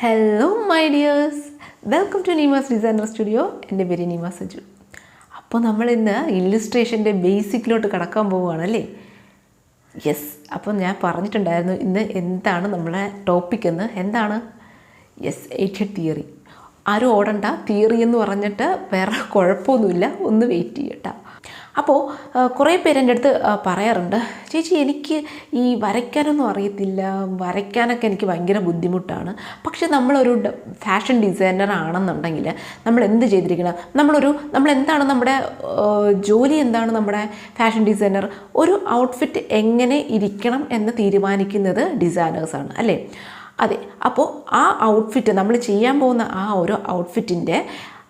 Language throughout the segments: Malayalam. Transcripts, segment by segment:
Hello my dears, welcome to Neema's designer studio. എൻ്റെ പേര് നീമ സജു. അപ്പോൾ നമ്മൾ ഇന്ന് ഇല്ലുസ്ട്രേഷൻ്റെ ബേസിക്കിലോട്ട് കടക്കാൻ പോവുകയാണല്ലേ. യെസ്, അപ്പോൾ ഞാൻ പറഞ്ഞിട്ടുണ്ടായിരുന്നു ഇന്ന് എന്താണ് നമ്മളെ ടോപ്പിക് എന്ന്. എന്താണ്? Yes, 8 head theory. ആരും ഓടണ്ട, തിയറി എന്ന് പറഞ്ഞിട്ട് വേറെ കുഴപ്പമൊന്നുമില്ല, ഒന്ന് വെയിറ്റ് ചെയ്യട്ടോ. അപ്പോൾ കുറേ പേര് എൻ്റെ അടുത്ത് പറയാറുണ്ട്, ചേച്ചി എനിക്ക് ഈ വരയ്ക്കാനൊന്നും അറിയത്തില്ല, വരയ്ക്കാനൊക്കെ എനിക്ക് ഭയങ്കര ബുദ്ധിമുട്ടാണ്. പക്ഷേ നമ്മളൊരു ഫാഷൻ ഡിസൈനർ ആണെന്നുണ്ടെങ്കിൽ നമ്മൾ എന്ത് ചെയ്തിരിക്കണം? നമ്മളെന്താണ് നമ്മുടെ ജോലി, എന്താണ് നമ്മുടെ ഫാഷൻ ഡിസൈനർ? ഒരു ഔട്ട്ഫിറ്റ് എങ്ങനെ ഇരിക്കണം എന്ന് തീരുമാനിക്കുന്നത് ഡിസൈനേഴ്സാണ് അല്ലേ? അതെ. അപ്പോൾ ആ ഔട്ട്ഫിറ്റ് നമ്മൾ ചെയ്യാൻ പോകുന്ന ആ ഒരു ഔട്ട്ഫിറ്റിൻ്റെ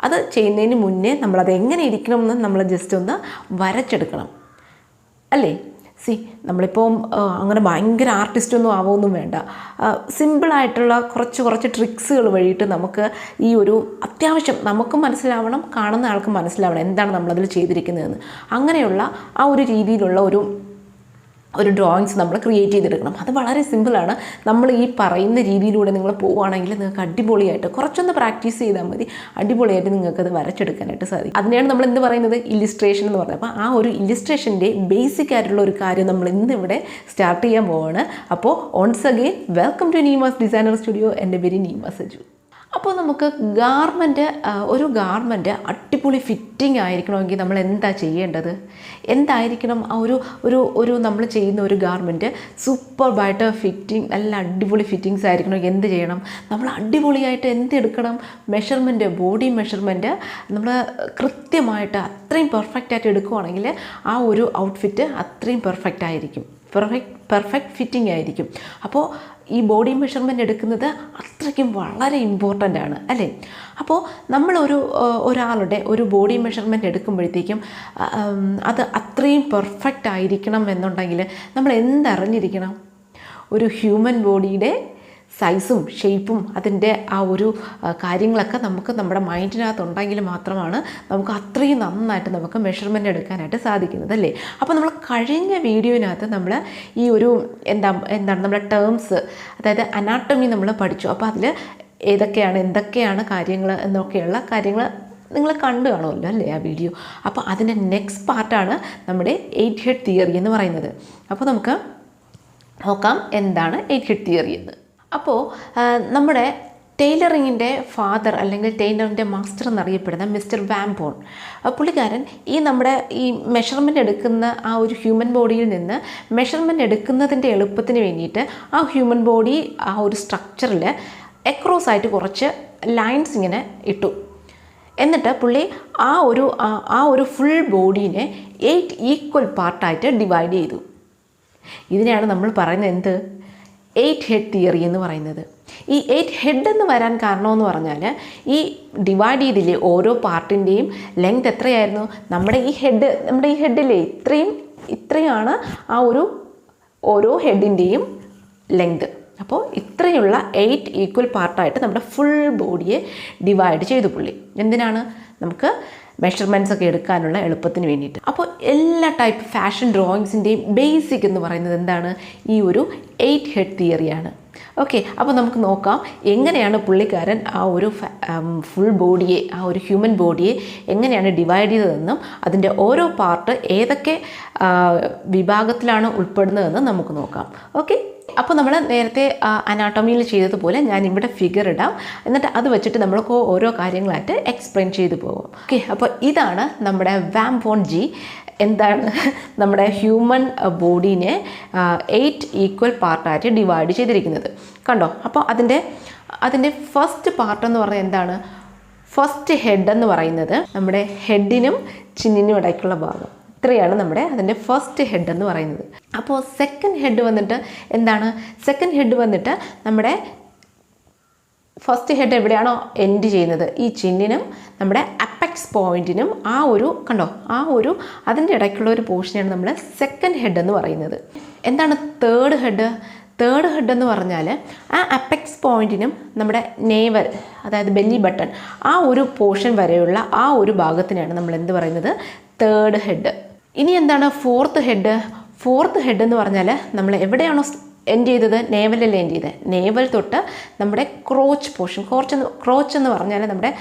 അത് ചെയ്യുന്നതിന് മുന്നേ നമ്മളത് എങ്ങനെ ഇരിക്കണമെന്ന് നമ്മൾ ജസ്റ്റ് ഒന്ന് വരച്ചെടുക്കണം അല്ലേ. നമ്മളിപ്പോൾ അങ്ങനെ ഭയങ്കര ആർട്ടിസ്റ്റൊന്നും ആവുമൊന്നും വേണ്ട. സിമ്പിളായിട്ടുള്ള കുറച്ച് ട്രിക്സുകൾ വഴിയിട്ട് നമുക്ക് ഈ ഒരു അത്യാവശ്യം നമുക്കും മനസ്സിലാവണം, കാണുന്ന ആൾക്കും മനസ്സിലാവണം എന്താണ് നമ്മളതിൽ ചെയ്തിരിക്കുന്നതെന്ന്. അങ്ങനെയുള്ള ആ ഒരു രീതിയിലുള്ള ഒരു ഡ്രോയിങ്സ് നമ്മൾ ക്രിയേറ്റ് ചെയ്തെടുക്കണം. അത് വളരെ സിമ്പിളാണ്. നമ്മൾ ഈ പറയുന്ന രീതിയിലൂടെ നിങ്ങൾ പോവുകയാണെങ്കിൽ നിങ്ങൾക്ക് അടിപൊളിയായിട്ട് കുറച്ചൊന്ന് പ്രാക്ടീസ് ചെയ്താൽ മതി, അടിപൊളിയായിട്ട് നിങ്ങൾക്കത് വരച്ചെടുക്കാനായിട്ട് സാധിക്കും. അതിനെയാണ് നമ്മൾ എന്ത് പറയുന്നത്? ഇല്ലുസ്ട്രേഷൻ എന്ന് പറയുന്നത്. അപ്പോൾ ആ ഒരു ഇല്ലുസ്ട്രേഷൻ്റെ ബേസിക് ആയിട്ടുള്ള ഒരു കാര്യം നമ്മൾ ഇന്നിവിടെ സ്റ്റാർട്ട് ചെയ്യാൻ പോവുകയാണ്. അപ്പോൾ once again welcome to Neema's designer studio. എൻ്റെ പേര് നീമ സജു. അപ്പോൾ നമുക്ക് ഒരു ഗാർമെൻറ്റ് അടിപൊളി ഫിറ്റിംഗ് ആയിരിക്കണമെങ്കിൽ നമ്മൾ എന്താ ചെയ്യേണ്ടത്? എന്തായിരിക്കണം ആ ഒരു നമ്മൾ ചെയ്യുന്ന ഒരു ഗാർമെൻറ്റ് സൂപ്പർബായിട്ട് ഫിറ്റിംഗ്, നല്ല അടിപൊളി ഫിറ്റിങ്സ് ആയിരിക്കണമെങ്കിൽ എന്ത് ചെയ്യണം? നമ്മൾ അടിപൊളിയായിട്ട് എന്തെടുക്കണം? മെഷർമെൻറ്റ്, ബോഡി മെഷർമെൻറ്റ് നമ്മൾ കൃത്യമായിട്ട് അത്രയും പെർഫെക്റ്റായിട്ട് എടുക്കുകയാണെങ്കിൽ ആ ഒരു ഔട്ട്ഫിറ്റ് അത്രയും പെർഫെക്റ്റ് ആയിരിക്കും, പെർഫെക്റ്റ് ഫിറ്റിംഗ് ആയിരിക്കും. അപ്പോൾ ഈ ബോഡി മെഷർമെൻറ്റ് എടുക്കുന്നത് അത്രയ്ക്കും വളരെ ഇമ്പോർട്ടൻ്റ് ആണ് അല്ലേ. അപ്പോൾ നമ്മൾ ഒരാളുടെ ഒരു ബോഡി മെഷർമെൻറ്റ് എടുക്കുമ്പോഴത്തേക്കും അത് അത്രയും പെർഫെക്റ്റ് ആയിരിക്കണം എന്നുണ്ടെങ്കിൽ നമ്മൾ എന്തറിഞ്ഞിരിക്കണം? ഒരു ഹ്യൂമൻ ബോഡിയുടെ സൈസും ഷേപ്പും അതിൻ്റെ ആ ഒരു കാര്യങ്ങളൊക്കെ നമുക്ക് നമ്മുടെ മൈൻഡിനകത്തുണ്ടെങ്കിൽ മാത്രമാണ് നമുക്ക് അത്രയും നന്നായിട്ട് നമുക്ക് മെഷർമെൻറ്റ് എടുക്കാനായിട്ട് സാധിക്കുന്നത് അല്ലേ. അപ്പോൾ നമ്മൾ കഴിഞ്ഞ വീഡിയോയിനകത്ത് നമ്മൾ ഈ ഒരു എന്താണ് നമ്മുടെ ടേംസ്, അതായത് അനാട്ടമി നമ്മൾ പഠിച്ചു. അപ്പോൾ അതിൽ എന്തൊക്കെയാണ് കാര്യങ്ങൾ എന്നൊക്കെയുള്ള കാര്യങ്ങൾ നിങ്ങൾ കണ്ടു കാണുമല്ലോ അല്ലേ ആ വീഡിയോ. അപ്പോൾ അതിൻ്റെ നെക്സ്റ്റ് പാർട്ടാണ് നമ്മുടെ 8 ഹെഡ് തിയറി എന്ന് പറയുന്നത്. അപ്പോൾ നമുക്ക് നോക്കാം എന്താണ് 8 ഹെഡ് തിയറി എന്ന്. അപ്പോൾ നമ്മുടെ ടൈലറിങ്ങിൻ്റെ ഫാദർ അല്ലെങ്കിൽ ടൈലറിൻ്റെ മാസ്റ്റർ എന്നറിയപ്പെടുന്ന മിസ്റ്റർ വാംബോൺ, പുള്ളിക്കാരൻ നമ്മുടെ ഈ മെഷർമെൻറ്റ് എടുക്കുന്ന ആ ഒരു ഹ്യൂമൻ ബോഡിയിൽ നിന്ന് മെഷർമെൻറ്റ് എടുക്കുന്നതിൻ്റെ എളുപ്പത്തിന് വേണ്ടിയിട്ട് ആ ഹ്യൂമൻ ബോഡി ആ ഒരു സ്ട്രക്ചറിൽ എക്രോസ് ആയിട്ട് കുറച്ച് ലൈൻസ് ഇങ്ങനെ ഇട്ടു. എന്നിട്ട് പുള്ളി ആ ഒരു ഫുൾ ബോഡീനെ 8 ഈക്വൽ പാർട്ടായിട്ട് ഡിവൈഡ് ചെയ്തു. ഇതിനെയാണ് നമ്മൾ പറയുന്നത് 8 ഹെഡ് തിയറി എന്ന് പറയുന്നത്. ഈ 8 ഹെഡ് എന്ന് വരാൻ കാരണമെന്ന് പറഞ്ഞാൽ ഈ ഡിവൈഡ് ചെയ്തില്ലേ ഓരോ പാർട്ടിൻ്റെയും ലെങ്ത് എത്രയായിരുന്നു? നമ്മുടെ ഈ ഹെഡിലെ ഇത്രയാണ് ആ ഓരോ ഹെഡിൻ്റെയും ലെങ്ത്. അപ്പോൾ ഇത്രയുള്ള 8 ഈക്വൽ പാർട്ടായിട്ട് നമ്മുടെ ഫുൾ ബോഡിയെ ഡിവൈഡ് ചെയ്തു പുള്ളി. എന്തിനാണ്? നമുക്ക് മെഷർമെൻറ്റ്സ് ഒക്കെ എടുക്കാനുള്ള എളുപ്പത്തിന് വേണ്ടിയിട്ട്. അപ്പോൾ എല്ലാ ടൈപ്പ് ഫാഷൻ ഡ്രോയിങ്സിൻ്റെയും ബേസിക് എന്ന് പറയുന്നത് എന്താണ്? ഈ ഒരു 8 ഹെഡ് തിയറിയാണ്. ഓക്കെ, അപ്പോൾ നമുക്ക് നോക്കാം എങ്ങനെയാണ് പുള്ളിക്കാരൻ ആ ഒരു ഫുൾ ബോഡിയെ, ആ ഒരു ഹ്യൂമൻ ബോഡിയെ എങ്ങനെയാണ് ഡിവൈഡ് ചെയ്തതെന്നും അതിൻ്റെ ഓരോ പാർട്ട് ഏതൊക്കെ വിഭാഗത്തിലാണ് ഉൾപ്പെടുന്നതെന്ന് നമുക്ക് നോക്കാം. ഓക്കെ, അപ്പോൾ നമ്മൾ നേരത്തെ അനാട്ടമിയിൽ ചെയ്തതുപോലെ ഞാൻ ഇവിടെ ഫിഗർ ഇടാം, എന്നിട്ട് അത് വെച്ചിട്ട് നമ്മൾക്ക് ഓരോ കാര്യങ്ങളായിട്ട് എക്സ്പ്ലെയിൻ ചെയ്തു പോകും. ഓക്കെ, അപ്പോൾ ഇതാണ് നമ്മുടെ വാംബോൺ ജി എന്താണ് നമ്മുടെ ഹ്യൂമൻ ബോഡീനെ 8 ഈക്വൽ പാർട്ടായിട്ട് ഡിവൈഡ് ചെയ്തിരിക്കുന്നത്. കണ്ടോ? അപ്പോൾ അതിൻ്റെ ഫസ്റ്റ് പാർട്ട് എന്ന് പറയുന്നത് എന്താണ്? ഫസ്റ്റ് ഹെഡ് എന്ന് പറയുന്നത് നമ്മുടെ ഹെഡിനും ചിന്നിനും ഇടയ്ക്കുള്ള ഭാഗം. ഇത്രയാണ് അതിൻ്റെ ഫസ്റ്റ് ഹെഡ് എന്ന് പറയുന്നത്. അപ്പോൾ സെക്കൻഡ് ഹെഡ് വന്നിട്ട് എന്താണ്? സെക്കൻഡ് ഹെഡ് വന്നിട്ട് നമ്മുടെ ഫസ്റ്റ് ഹെഡ് എവിടെയാണോ എൻഡ് ചെയ്യുന്നത്, ഈ ചിന്നിനും നമ്മുടെ അപ്പെക്സ് പോയിൻറ്റിനും അതിൻ്റെ ഇടയ്ക്കുള്ള ഒരു പോർഷനാണ് നമ്മൾ സെക്കൻഡ് ഹെഡ് എന്ന് പറയുന്നത്. എന്താണ് തേർഡ് ഹെഡ്? തേർഡ് ഹെഡ് എന്ന് പറഞ്ഞാൽ ആ അപ്പെക്സ് പോയിൻറ്റിനും നമ്മുടെ നേവൽ, അതായത് ബെല്ലി ബട്ടൺ, ആ ഒരു പോർഷൻ വരെയുള്ള ആ ഒരു ഭാഗത്തിനാണ് നമ്മൾ എന്ത് പറയുന്നത്? Third head. ഇനി എന്താണ് ഫോർത്ത് ഹെഡ്? ഫോർത്ത് ഹെഡ് എന്ന് പറഞ്ഞാൽ നമ്മൾ എവിടെയാണോ എൻഡ് ചെയ്തത് നേവലല്ലേ എൻഡ് ചെയ്തത്. നേവൽ തൊട്ട് നമ്മുടെ ക്രോച്ച് പോർഷൻ, ക്രോച്ച് എന്ന് പറഞ്ഞാൽ നമ്മുടെ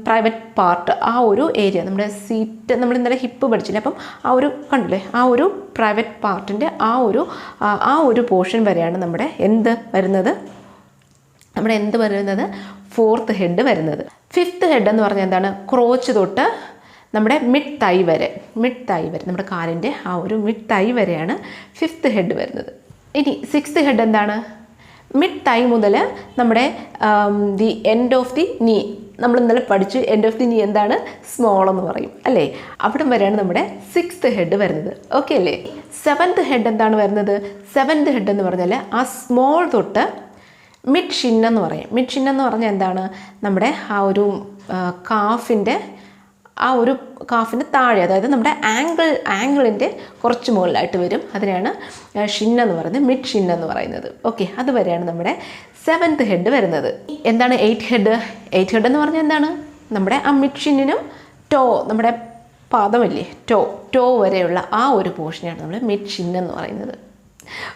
പ്രൈവറ്റ് പാർട്ട്, ആ ഒരു ഏരിയ, നമ്മുടെ സീറ്റ്, നമ്മൾ ഇന്നലെ ഹിപ്പ് പഠിച്ചില്ലേ, അപ്പം ആ ഒരു കണ്ടില്ലേ, ആ ഒരു പ്രൈവറ്റ് പാർട്ടിൻ്റെ ആ ഒരു പോർഷൻ വരെയാണ് നമ്മുടെ എന്ത് വരുന്നത്, ഫോർത്ത് ഹെഡ് വരുന്നത്. ഫിഫ്ത്ത് ഹെഡ് എന്ന് പറഞ്ഞാൽ എന്താണ്, ക്രോച്ച് തൊട്ട് നമ്മുടെ മിഡ് തൈ വരെ, നമ്മുടെ കാലിൻ്റെ ആ ഒരു മിഡ് തൈ വരെയാണ് ഫിഫ്ത്ത് ഹെഡ് വരുന്നത്. ഇനി സിക്സ്ത് ഹെഡ് എന്താണ്, മിഡ് തൈ മുതൽ നമ്മുടെ ദി എൻഡ് ഓഫ് ദി നീ, നമ്മൾ ഇന്നലെ പഠിച്ചു എൻഡ് ഓഫ് ദി നീ എന്താണ്, സ്മോൾ എന്ന് പറയും അല്ലേ, അവിടം വരെയാണ് നമ്മുടെ സിക്സ്ത് ഹെഡ് വരുന്നത്. ഓക്കെ അല്ലേ. സെവൻത് ഹെഡ് എന്താണ് വരുന്നത്, സെവൻത് ഹെഡ് എന്ന് പറഞ്ഞാൽ ആ സ്മോൾ തൊട്ട് മിഡ് ഷിൻ എന്ന് പറയും. മിഡ് ഷിൻ എന്ന് പറഞ്ഞാൽ എന്താണ്, നമ്മുടെ ആ ഒരു കാഫിൻ്റെ താഴെ, അതായത് നമ്മുടെ ആംഗിളിൻ്റെ കുറച്ച് മുകളിലായിട്ട് വരും, അതിനാണ് ഷിൻ എന്ന് പറയുന്നത്, മിഡ് ഷിൻ എന്ന് പറയുന്നത്. ഓക്കെ, അതുവരെയാണ് നമ്മുടെ സെവൻത്ത് ഹെഡ് വരുന്നത്. എന്താണ് എയ്റ്റ് ഹെഡ് എന്ന് പറഞ്ഞാൽ എന്താണ്, നമ്മുടെ ആ മിഡ് ഷിന്നിനും നമ്മുടെ പാദമല്ലേ, ടോ വരെയുള്ള ആ ഒരു പോർഷനാണ് നമ്മൾ മിഡ് ഷിൻ എന്ന് പറയുന്നത്.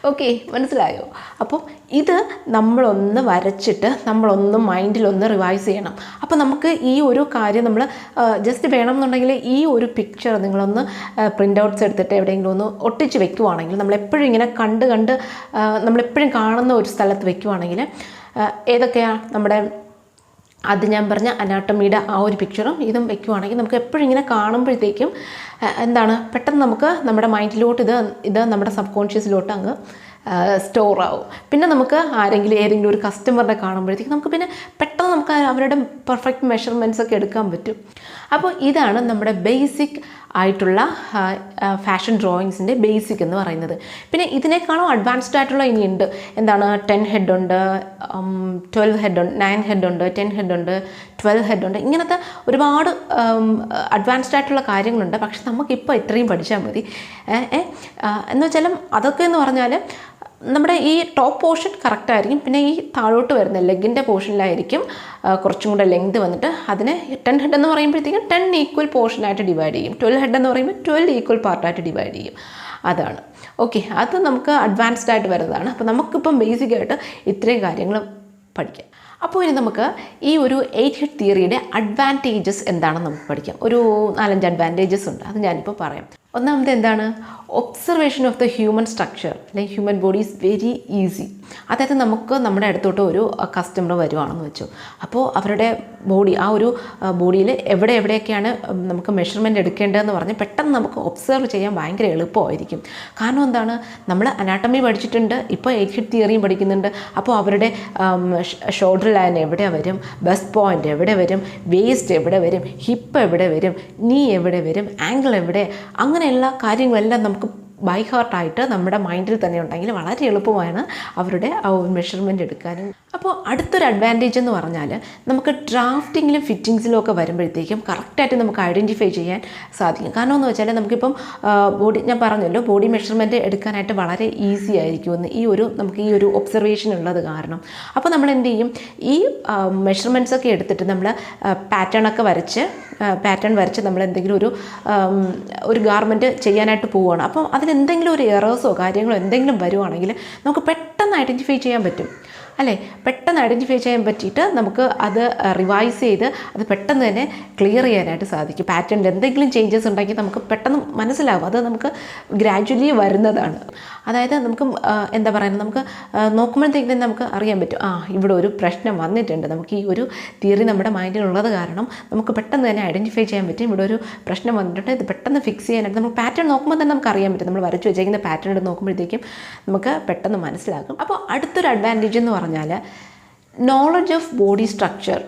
ഓക്കെ, മനസ്സിലായോ? അപ്പോൾ ഇത് നമ്മളൊന്ന് വരച്ചിട്ട് നമ്മളൊന്ന് മൈൻഡിലൊന്ന് റിവൈസ് ചെയ്യണം. അപ്പോൾ നമുക്ക് ഈ ഒരു കാര്യം നമ്മൾ ജസ്റ്റ് വേണമെന്നുണ്ടെങ്കിൽ ഈ ഒരു പിക്ചർ നിങ്ങളൊന്ന് പ്രിൻ്റ് ഔട്ട്സ് എടുത്തിട്ട് എവിടെയെങ്കിലും ഒന്ന് ഒട്ടിച്ച് വെക്കുവാണെങ്കിൽ, നമ്മളെപ്പോഴും ഇങ്ങനെ കണ്ട് നമ്മളെപ്പോഴും കാണുന്ന ഒരു സ്ഥലത്ത് വെക്കുവാണെങ്കിൽ, ഏതൊക്കെയാണ് നമ്മുടെ അത് ഞാൻ പറഞ്ഞ അനാട്ടമിയുടെ ആ ഒരു പിക്ചറും ഇതും വെക്കുവാണെങ്കിൽ നമുക്ക് എപ്പോഴും ഇങ്ങനെ കാണുമ്പോഴത്തേക്കും എന്താണ്, പെട്ടെന്ന് നമുക്ക് നമ്മുടെ മൈൻഡിലോട്ട് ഇത് നമ്മുടെ സബ് കോൺഷ്യസിലോട്ട് അങ്ങ് സ്റ്റോർ ആവും. പിന്നെ നമുക്ക് ഏതെങ്കിലും ഒരു കസ്റ്റമറിനെ കാണുമ്പോഴത്തേക്കും നമുക്ക് പിന്നെ പെട്ടെന്ന് നമുക്ക് അവരുടെ പെർഫെക്റ്റ് മെഷർമെൻറ്റ്സ് ഒക്കെ എടുക്കാൻ പറ്റും. അപ്പോൾ ഇതാണ് നമ്മുടെ ബേസിക് ആയിട്ടുള്ള ഫാഷൻ ഡ്രോയിങ്സിൻ്റെ ബേസിക് എന്ന് പറയുന്നത്. പിന്നെ ഇതിനേക്കാളും അഡ്വാൻസ്ഡ് ആയിട്ടുള്ള ഇനിയുണ്ട്. എന്താണ്, 10 ഹെഡ് ഉണ്ട്, 12 ഹെഡ് ഉണ്ട്, 9 ഹെഡ് ഉണ്ട്, 10 ഹെഡ് ഉണ്ട്, 12 ഹെഡ് ഉണ്ട്. ഇങ്ങനത്തെ ഒരുപാട് അഡ്വാൻസ്ഡ് ആയിട്ടുള്ള കാര്യങ്ങളുണ്ട്. പക്ഷെ നമുക്കിപ്പോൾ ഇത്രയും പഠിച്ചാൽ മതി. എന്ന് വെച്ചാലും അതൊക്കെ എന്ന് പറഞ്ഞാൽ നമ്മുടെ ഈ ടോപ്പ് പോർഷൻ കറക്റ്റായിരിക്കും. പിന്നെ ഈ താഴോട്ട് വരുന്ന ലെഗിൻ്റെ പോർഷനിലായിരിക്കും കുറച്ചും കൂടെ ലെങ്ത് വന്നിട്ട് അതിനെ 10 ഹെഡ് എന്ന് പറയുമ്പോഴത്തേക്കും 10 ഈക്വൽ പോർഷനായിട്ട് ഡിവൈഡ് ചെയ്യും. 12 ഹെഡ് എന്ന് പറയുമ്പോൾ 12 ഈക്വൽ പാർട്ടായിട്ട് ഡിവൈഡ് ചെയ്യും. അതാണ്. ഓക്കെ, അത് നമുക്ക് അഡ്വാൻസ്ഡ് ആയിട്ട് വരുന്നതാണ്. അപ്പോൾ നമുക്കിപ്പം ബേസിക്കായിട്ട് ഇത്രയും കാര്യങ്ങൾ പഠിക്കാം. അപ്പോൾ ഇനി നമുക്ക് ഈ ഒരു 8 ഹെഡ് തിയറിയുടെ അഡ്വാൻറ്റേജസ് എന്താണെന്ന് നമുക്ക് പഠിക്കാം. ഒരു 4-5 അഡ്വാൻറ്റേജസ് ഉണ്ട്, അത് ഞാനിപ്പോൾ പറയാം. ഒന്നാമത് എന്താണ്, observation of the human structure അല്ലെങ്കിൽ human body is very easy. അതായത് നമുക്ക് നമ്മുടെ അടുത്തോട്ട് ഒരു കസ്റ്റമർ വരുവാണെന്ന് വെച്ചു, അപ്പോൾ അവരുടെ ബോഡി, ആ ഒരു ബോഡിയിൽ എവിടെയൊക്കെയാണ് നമുക്ക് മെഷർമെൻറ്റ് എടുക്കേണ്ടതെന്ന് പറഞ്ഞ് പെട്ടെന്ന് നമുക്ക് ഒബ്സർവ് ചെയ്യാൻ ഭയങ്കര എളുപ്പമായിരിക്കും. കാരണം എന്താണ്, നമ്മൾ അനാട്ടമി പഠിച്ചിട്ടുണ്ട്, ഇപ്പോൾ 8 ഹെഡ് തിയറിയും പഠിക്കുന്നുണ്ട്. അപ്പോൾ അവരുടെ ഷോൾഡർ ലൈൻ എവിടെ വരും, ബസ്റ്റ് പോയിൻ്റ് എവിടെ വരും, വേസ്റ്റ് എവിടെ വരും, ഹിപ്പ് എവിടെ വരും, നീ എവിടെ വരും, ആംഗിൾ എവിടെ, അങ്ങനെയുള്ള കാര്യങ്ങളെല്ലാം നമുക്ക് ബൈ ഹാർട്ടായിട്ട് നമ്മുടെ മൈൻഡിൽ തന്നെ ഉണ്ടെങ്കിൽ വളരെ എളുപ്പമാണ് അവരുടെ ആ മെഷർമെൻറ്റ് എടുക്കാനും. അപ്പോൾ അടുത്തൊരു അഡ്വാൻറ്റേജ് എന്ന് പറഞ്ഞാൽ നമുക്ക് ഡ്രാഫ്റ്റിങ്ങിലും ഫിറ്റിങ്സിലും ഒക്കെ വരുമ്പോഴത്തേക്കും കറക്റ്റായിട്ട് നമുക്ക് ഐഡൻറ്റിഫൈ ചെയ്യാൻ സാധിക്കും. കാരണം എന്ന് വെച്ചാൽ നമുക്കിപ്പം ഞാൻ പറഞ്ഞല്ലോ, ബോഡി മെഷർമെൻറ്റ് എടുക്കാനായിട്ട് വളരെ ഈസി ആയിരിക്കുമെന്ന് നമുക്ക് ഈ ഒരു ഒബ്സർവേഷൻ ഉള്ളത് കാരണം. അപ്പോൾ നമ്മൾ എന്ത് ചെയ്യും, ഈ മെഷർമെൻറ്റ്സ് ഒക്കെ എടുത്തിട്ട് നമ്മൾ പാറ്റേൺ വരച്ച് നമ്മൾ എന്തെങ്കിലും ഒരു ഗാർമെൻറ്റ് ചെയ്യാനായിട്ട് പോവുകയാണ്. അപ്പം അതിലെന്തെങ്കിലും ഒരു എറേഴ്സോ കാര്യങ്ങളോ എന്തെങ്കിലും വരുവാണെങ്കിൽ നമുക്ക് പെട്ടെന്ന് ഐഡൻറ്റിഫൈ ചെയ്യാൻ പറ്റും അല്ലേ. പെട്ടെന്ന് ഐഡൻറ്റിഫൈ ചെയ്യാൻ പറ്റിയിട്ട് നമുക്ക് അത് റിവൈസ് ചെയ്ത് അത് പെട്ടെന്ന് തന്നെ ക്ലിയർ ചെയ്യാനായിട്ട് സാധിക്കും. പാറ്റേണിൽ എന്തെങ്കിലും ചേഞ്ചസ് ഉണ്ടെങ്കിൽ നമുക്ക് പെട്ടെന്ന് മനസ്സിലാവും. അത് നമുക്ക് ഗ്രാജുവലി വരുന്നതാണ്. അതായത് നമുക്ക് എന്താ പറയുക, നമുക്ക് നോക്കുമ്പോഴത്തേക്ക് തന്നെ നമുക്ക് അറിയാൻ പറ്റും, ഇവിടെ ഒരു പ്രശ്നം വന്നിട്ടുണ്ട്. നമുക്ക് ഈ ഒരു തിയറി നമ്മുടെ മൈൻഡിലുള്ളത് കാരണം നമുക്ക് പെട്ടെന്ന് തന്നെ ഐഡൻറ്റിഫൈ ചെയ്യാൻ പറ്റും. ഇവിടെ ഒരു പ്രശ്നം വന്നിട്ടുണ്ട്, ഇത് പെട്ടെന്ന് ഫിക്സ് ചെയ്യാനായിട്ട് നമുക്ക് പാറ്റേൺ നോക്കുമ്പോൾ തന്നെ നമുക്ക് അറിയാൻ പറ്റും. നമ്മൾ വരച്ച് വെച്ചേക്കുന്ന പാറ്റേൺ എടുത്ത് നോക്കുമ്പോഴത്തേക്കും നമുക്ക് പെട്ടെന്ന് മനസ്സിലാക്കും. അപ്പോൾ അടുത്തൊരു അഡ്വാൻറ്റേജ് എന്ന് പറഞ്ഞാൽ knowledge of body structure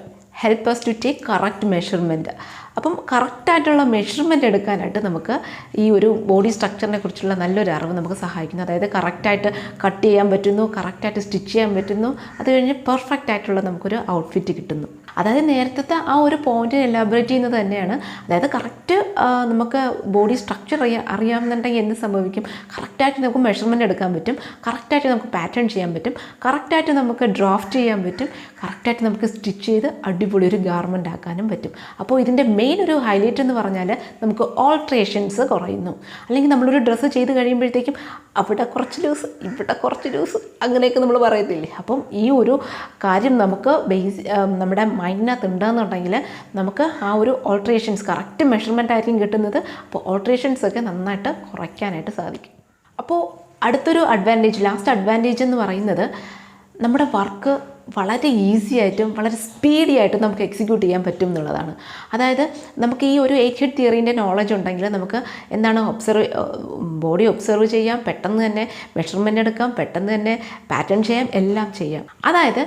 help us to take correct measurement. അപ്പം കറക്റ്റായിട്ടുള്ള മെഷർമെൻറ്റ് എടുക്കാനായിട്ട് നമുക്ക് ഈ ഒരു ബോഡി സ്ട്രക്ചറിനെ കുറിച്ചുള്ള നല്ലൊരു അറിവ് നമുക്ക് സഹായിക്കുന്നു. അതായത് കറക്റ്റായിട്ട് കട്ട് ചെയ്യാൻ പറ്റുന്നു, കറക്റ്റായിട്ട് സ്റ്റിച്ച് ചെയ്യാൻ പറ്റുന്നു, അത് കഴിഞ്ഞ് പെർഫെക്റ്റ് ആയിട്ടുള്ള നമുക്കൊരു ഔട്ട്ഫിറ്റ് കിട്ടുന്നു. അതായത് നേരത്തെ ആ ഒരു പോയിന്റിനെ എലാബറേറ്റ് ചെയ്യുന്നത് തന്നെയാണ്. അതായത് കറക്റ്റ് നമുക്ക് ബോഡി സ്ട്രക്ചർ അറിയാമെന്നുണ്ടെങ്കിൽ എന്ത് സംഭവിക്കും, കറക്റ്റായിട്ട് നമുക്ക് മെഷർമെൻറ്റ് എടുക്കാൻ പറ്റും, കറക്റ്റായിട്ട് നമുക്ക് പാറ്റേൺ ചെയ്യാൻ പറ്റും, കറക്റ്റായിട്ട് നമുക്ക് ഡ്രാഫ്റ്റ് ചെയ്യാൻ പറ്റും, കറക്റ്റായിട്ട് നമുക്ക് സ്റ്റിച്ച് ചെയ്ത് അടിപൊളി ഒരു ഗാർമെൻ്റ് ആക്കാനും പറ്റും. അപ്പോൾ ഇതിൻ്റെ മെയിൻ മെയിൻ ഒരു ഹൈലൈറ്റ് എന്ന് പറഞ്ഞാൽ നമുക്ക് ഓൾട്രേഷൻസ് കുറയുന്നു. അല്ലെങ്കിൽ നമ്മളൊരു ഡ്രസ്സ് ചെയ്ത് കഴിയുമ്പോഴത്തേക്കും അവിടെ കുറച്ച് ലൂസ്, ഇവിടെ കുറച്ച് ലൂസ്, അങ്ങനെയൊക്കെ നമ്മൾ പറയത്തില്ലേ. അപ്പം ഈ ഒരു കാര്യം നമുക്ക് നമ്മുടെ മൈൻഡിനകത്ത് ഉണ്ടെന്നുണ്ടെങ്കിൽ നമുക്ക് ആ ഒരു ഓൾട്രേഷൻസ് കറക്റ്റ് മെഷർമെൻ്റ് ആയിരിക്കും കിട്ടുന്നത്. അപ്പോൾ ഓൾട്രേഷൻസൊക്കെ നന്നായിട്ട് കുറയ്ക്കാനായിട്ട് സാധിക്കും. അപ്പോൾ അടുത്തൊരു അഡ്വാൻറ്റേജ്, ലാസ്റ്റ് അഡ്വാൻറ്റേജ് എന്ന് പറയുന്നത് നമ്മുടെ വർക്ക് വളരെ ഈസി ആയിട്ടും വളരെ സ്പീഡി ആയിട്ടും നമുക്ക് എക്സിക്യൂട്ട് ചെയ്യാൻ പറ്റും എന്നുള്ളതാണ്. അതായത് നമുക്ക് ഈ ഒരു 8 ഹെഡ് തിയറീൻ്റെ നോളജ് ഉണ്ടെങ്കിൽ നമുക്ക് എന്താണ് ബോഡി ഒബ്സർവ് ചെയ്യാം, പെട്ടെന്ന് തന്നെ മെഷർമെൻ്റ് എടുക്കാം, പെട്ടെന്ന് തന്നെ പാറ്റേൺ ചെയ്യാം, എല്ലാം ചെയ്യാം. അതായത്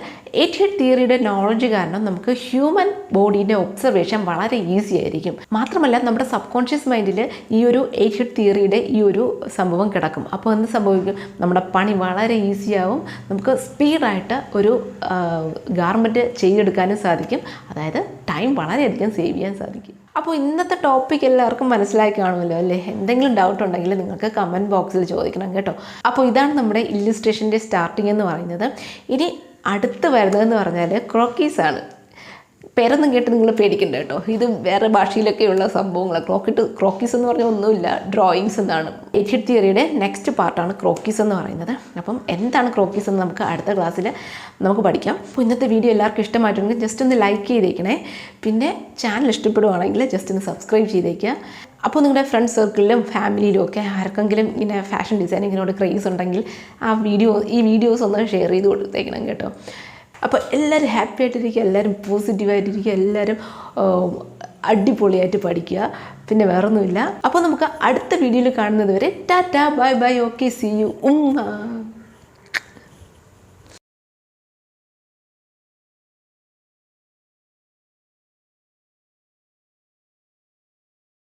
8 ഹെഡ് തിയറിയുടെ നോളജ് കാരണം നമുക്ക് ഹ്യൂമൻ ബോഡീൻ്റെ ഒബ്സർവേഷൻ വളരെ ഈസി ആയിരിക്കും. മാത്രമല്ല നമ്മുടെ സബ് കോൺഷ്യസ് മൈൻഡിൽ ഈ ഒരു 8 ഹെഡ് തിയറിയുടെ ഈ ഒരു സംഭവം കിടക്കും. അപ്പോൾ എന്ത് സംഭവിക്കും? നമ്മുടെ പണി വളരെ ഈസിയാവും. നമുക്ക് സ്പീഡായിട്ട് ഒരു ഗാർമെൻറ്റ് ചെയ്തെടുക്കാനും സാധിക്കും. അതായത് ടൈം വളരെയധികം സേവ് ചെയ്യാൻ സാധിക്കും. അപ്പോൾ ഇന്നത്തെ ടോപ്പിക് എല്ലാവർക്കും മനസ്സിലായി കാണുമല്ലോ അല്ലേ? എന്തെങ്കിലും ഡൗട്ട് ഉണ്ടെങ്കിൽ നിങ്ങൾക്ക് കമൻറ്റ് ബോക്സിൽ ചോദിക്കണം കേട്ടോ. അപ്പോൾ ഇതാണ് നമ്മുടെ ഇല്ലുസ്ട്രേഷൻ്റെ സ്റ്റാർട്ടിങ് എന്ന് പറയുന്നത്. ഇനി അടുത്ത് വരുന്നതെന്ന് പറഞ്ഞാൽ ക്രോക്കീസാണ്. പേരൊന്നും കേട്ട് നിങ്ങൾ പേടിക്കണ്ട കേട്ടോ, ഇത് വേറെ ഭാഷയിലൊക്കെയുള്ള സംഭവങ്ങളാണ്. ക്രോക്കീസ് എന്ന് പറഞ്ഞാൽ ഒന്നുമില്ല, ഡ്രോയിങ്സ് എന്നാണ്. 8 ഹെഡ് തിയറിയുടെ നെക്സ്റ്റ് പാർട്ടാണ് ക്രോക്കീസ് എന്ന് പറയുന്നത്. അപ്പം എന്താണ് ക്രോക്കീസ് എന്ന് നമുക്ക് അടുത്ത ക്ലാസ്സിൽ നമുക്ക് പഠിക്കാം. അപ്പോൾ ഇന്നത്തെ വീഡിയോ എല്ലാവർക്കും ഇഷ്ടമായിട്ടുണ്ടെങ്കിൽ ജസ്റ്റ് ഒന്ന് ലൈക്ക് ചെയ്തേക്കണേ. പിന്നെ ചാനൽ ഇഷ്ടപ്പെടുവാണെങ്കിൽ ജസ്റ്റ് ഒന്ന് സബ്സ്ക്രൈബ് ചെയ്തേക്കുക. അപ്പോൾ നിങ്ങളുടെ ഫ്രണ്ട് സർക്കിളിലും ഫാമിലിയിലും ഒക്കെ ആർക്കെങ്കിലും ഇങ്ങനെ ഫാഷൻ ഡിസൈനിങ്ങിനോട് ക്രേസ് ഉണ്ടെങ്കിൽ ഈ വീഡിയോസ് ഒന്ന് ഷെയർ ചെയ്ത് കൊടുത്തേക്കണം കേട്ടോ. അപ്പോൾ എല്ലാവരും ഹാപ്പി ആയിട്ടിരിക്കുക, എല്ലാവരും പോസിറ്റീവായിട്ടിരിക്കുക, എല്ലാവരും അടിപൊളിയായിട്ട് പഠിക്കുക. പിന്നെ വേറൊന്നുമില്ല. അപ്പോൾ നമുക്ക് അടുത്ത വീഡിയോയിൽ കാണുന്നത് വരെ tata, bye bye, okay, see U.